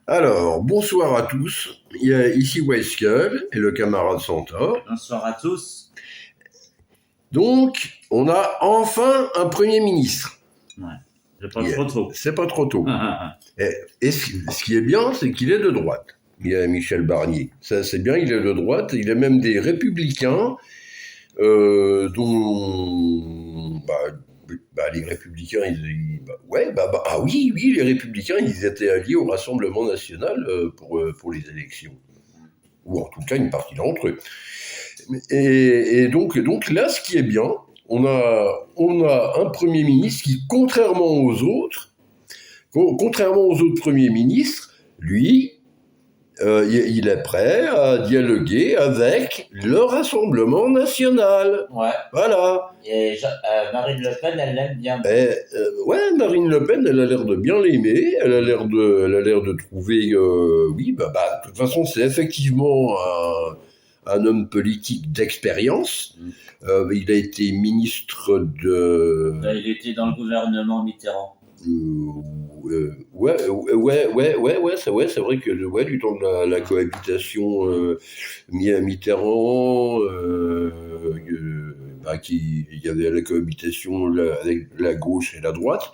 Alors, bonsoir à tous. Il y a ici Weiskel et le camarade Centaure. Bonsoir à tous. Donc, on a enfin un Premier ministre. Ouais, c'est pas trop tôt. C'est pas trop tôt. Et ce qui est bien, c'est qu'il est de droite. Il y a Michel Barnier. Ça, c'est bien, il est de droite. Il y a même des républicains dont... les républicains, oui, les républicains, ils étaient alliés au Rassemblement national pour les élections. Ou en tout cas, une partie d'entre eux. Et donc là, ce qui est bien, on a un Premier ministre qui, contrairement aux autres Premiers ministres, lui, il est prêt à dialoguer avec le Rassemblement national. Ouais. Voilà. Et Marine Le Pen, elle l'aime bien. Marine Le Pen, elle a l'air de bien l'aimer. Elle a l'air de trouver. De toute façon, c'est effectivement un homme politique d'expérience. Il a été ministre de. Il était dans le gouvernement Mitterrand. C'est vrai que du temps de la cohabitation Mitterrand, il y avait la cohabitation avec la gauche et la droite.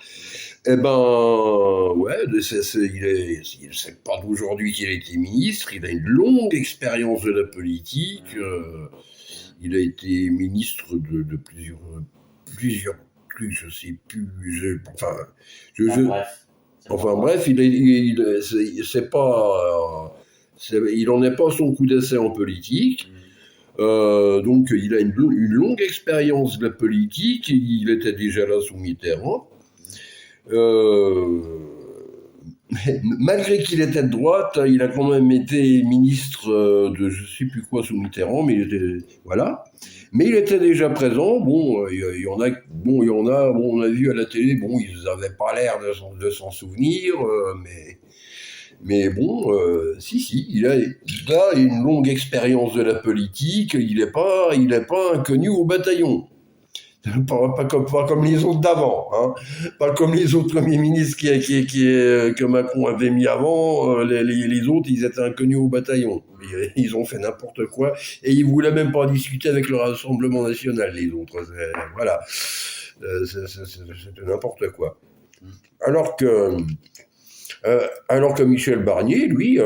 Eh ben, c'est pas d'aujourd'hui qu'il a été ministre, il a une longue expérience de la politique, il a été ministre de plusieurs plus, je sais plus, bref, il en est pas son coup d'essai en politique. Donc il a une longue expérience de la politique, il était déjà là sous Mitterrand. Malgré qu'il était de droite, il a quand même été ministre de je sais plus quoi sous Mitterrand, mais Mais il était déjà présent. On a vu à la télé, ils n'avaient pas l'air de s'en souvenir, mais il a une longue expérience de la politique. Il n'est pas inconnu au bataillon. Pas comme les autres d'avant, hein. Pas comme les autres premiers ministres que Macron avait mis avant. Les autres, ils étaient inconnus au bataillon. Ils ont fait n'importe quoi et ils voulaient même pas discuter avec le Rassemblement national. Les autres, voilà, c'était n'importe quoi. Alors que Michel Barnier, lui,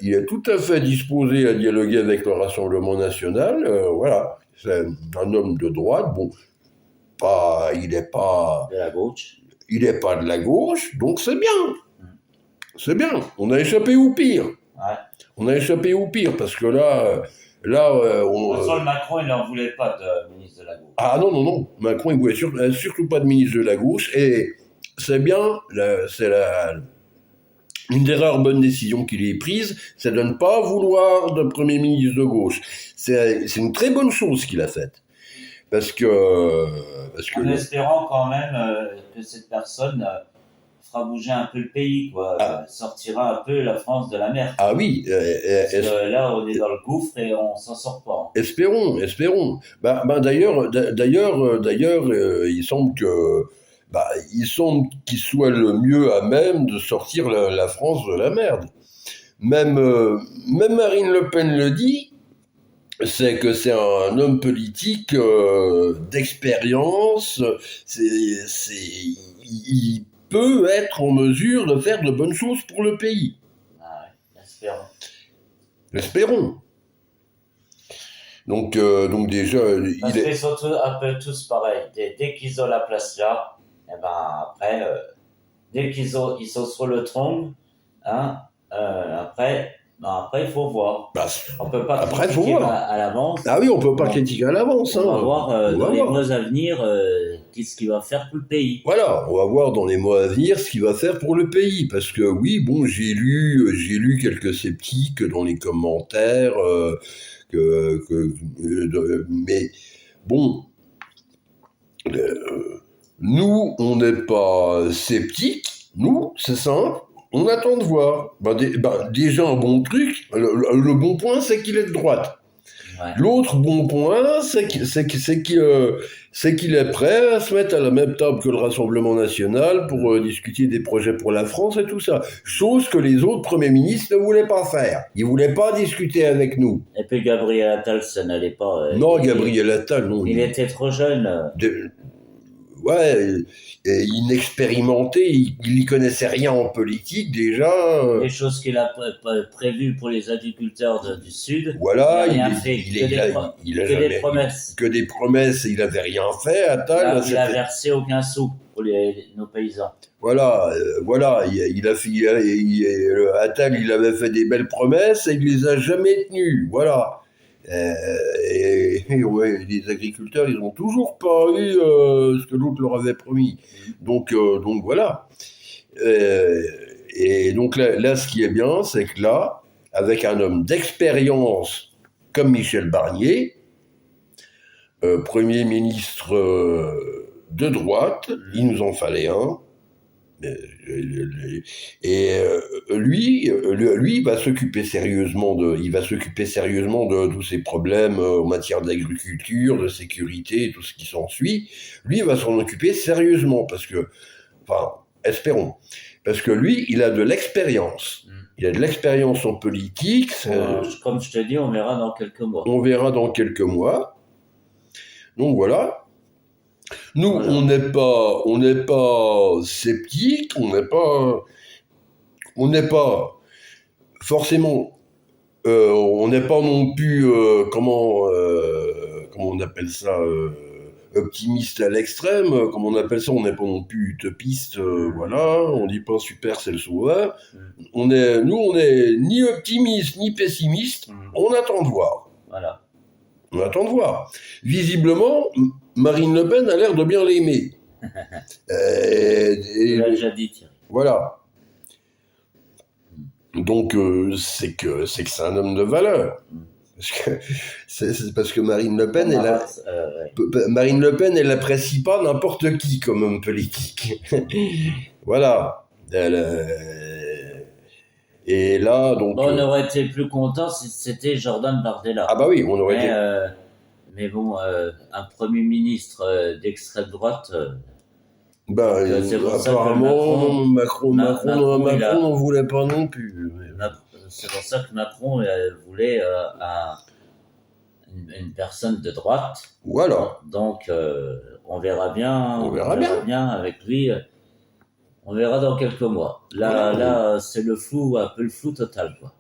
il est tout à fait disposé à dialoguer avec le Rassemblement national. Voilà, c'est un homme de droite. Il n'est pas de la gauche. Il n'est pas de la gauche, donc c'est bien. C'est bien. On a échappé au pire. Ouais. On a échappé au pire parce que là, Macron, il n'en voulait pas de ministre de la gauche. Ah non. Macron, il voulait surtout pas de ministre de la gauche. Et c'est bien. Une des rares bonnes décisions qu'il ait prise, c'est de ne pas vouloir de Premier ministre de gauche. C'est une très bonne chose qu'il a faite. Parce que en espérant quand même que cette personne fera bouger un peu le pays, quoi. Sortira un peu la France de la merde. Ah oui. Parce que là, on est dans le gouffre et on s'en sort pas. Espérons. D'ailleurs, il semble qu'il soit le mieux à même de sortir la France de la merde. Même Marine Le Pen le dit. C'est que c'est un homme politique d'expérience. Il peut être en mesure de faire de bonnes choses pour le pays. Ah ouais, Espérons. Donc déjà, parce qu'ils sont un peu tous pareils. Dès qu'ils ont la place là, et ben après, dès ils sont sur le trône, hein, après, il faut voir. On peut pas critiquer à l'avance. Ah oui, on peut pas critiquer à l'avance. On va voir dans les mois à venir qu'est-ce qu'il va faire pour le pays. Voilà, on va voir dans les mois à venir ce qu'il va faire pour le pays. Parce que oui, j'ai lu quelques sceptiques dans les commentaires. Mais bon, nous, on n'est pas sceptiques. Nous, c'est simple. On attend de voir. Déjà, un bon truc. Le bon point, c'est qu'il est de droite. Ouais. L'autre bon point, c'est qu'il est prêt à se mettre à la même table que le Rassemblement national pour discuter des projets pour la France et tout ça. Chose que les autres premiers ministres ne voulaient pas faire. Ils voulaient pas discuter avec nous. Et puis Gabriel Attal, ça n'allait pas. Non, Gabriel Attal, non. Il était trop jeune. Ouais, inexpérimenté, il y connaissait rien en politique déjà. Les choses qu'il a prévues pour les agriculteurs du Sud, Voilà, il n'a rien fait, il a que jamais, des promesses. que des promesses, il avait rien fait, Attal. Il a versé aucun sou pour nos paysans. Voilà, Attal, il avait fait des belles promesses et il les a jamais tenues, voilà. Ouais, les agriculteurs, ils n'ont toujours pas eu ce que l'autre leur avait promis. Donc voilà. Et donc là, ce qui est bien, c'est que là, avec un homme d'expérience comme Michel Barnier, Premier ministre de droite, il nous en fallait un. Et lui, il va s'occuper sérieusement de tous ces problèmes en matière d'agriculture, de sécurité, et tout ce qui s'ensuit. Lui, il va s'en occuper sérieusement espérons, parce que lui, il a de l'expérience. Il a de l'expérience en politique. Comme je te dis, on verra dans quelques mois. On verra dans quelques mois. Donc voilà. Nous, voilà. On n'est pas sceptique, on n'est pas forcément, on n'est pas non plus, comment on appelle ça, optimiste à l'extrême, comme on appelle ça, on n'est pas non plus utopiste, voilà, on dit pas super, c'est le sauveur. Nous, on est ni optimiste ni pessimiste, on attend de voir. Voilà. On attend de voir. Visiblement, Marine Le Pen a l'air de bien l'aimer. Tu l'as déjà dit, Thierry. Voilà. Donc, c'est que c'est un homme de valeur. C'est parce que Marine Le Pen, Marine Le Pen, elle n'apprécie pas n'importe qui comme homme politique. Voilà. Et là, donc... on aurait été plus content si c'était Jordan Bardella. Ah bah oui, on aurait été... mais bon, un Premier ministre d'extrême droite... apparemment, Macron n'en voulait pas non plus. C'est pour ça que Macron voulait une personne de droite. Voilà. Donc, on verra bien. On verra bien avec lui. On verra dans quelques mois. Là, c'est le flou, un peu le flou total, quoi.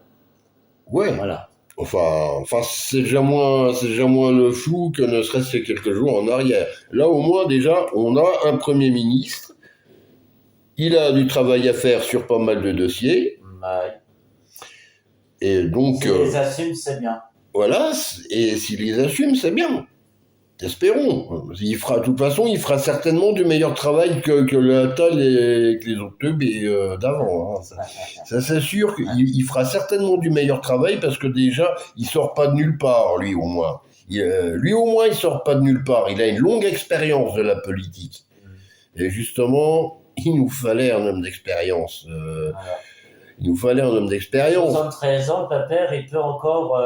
Ouais. Voilà. Enfin, c'est déjà moins le flou que ne serait-ce que quelques jours en arrière. Là, au moins, déjà, on a un Premier ministre. Il a du travail à faire sur pas mal de dossiers. Ouais. Et donc... S'il les assume, c'est bien. Voilà, et s'il les assume, c'est bien. Espérons. De toute façon, il fera certainement du meilleur travail que le Attal et que les autres teubés d'avant. Hein. Ça c'est sûr qu'il fera certainement du meilleur travail parce que déjà, il sort pas de nulle part, lui au moins. Lui au moins, il sort pas de nulle part. Il a une longue expérience de la politique. Et justement, il nous fallait un homme d'expérience. Il nous fallait un homme d'expérience. 73 ans, le père, il peut encore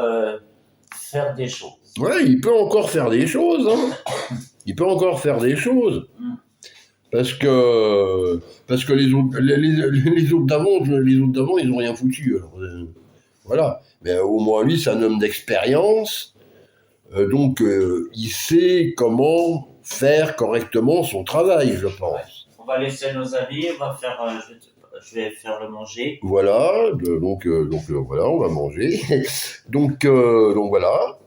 faire des choses. Ouais, il peut encore faire des choses, hein. Il peut encore faire des choses. Parce que les autres d'avant, ils n'ont rien foutu. Alors, voilà. Mais au moins, lui, c'est un homme d'expérience. Donc, il sait comment faire correctement son travail, je pense. Ouais. On va laisser nos avis, on va faire... je vais faire le manger. Voilà, donc voilà, on va manger. donc voilà.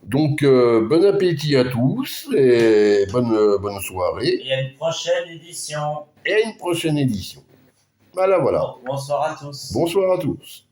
Donc, bon appétit à tous et bonne soirée. Et à une prochaine édition. Voilà. Bonsoir à tous. Bonsoir à tous.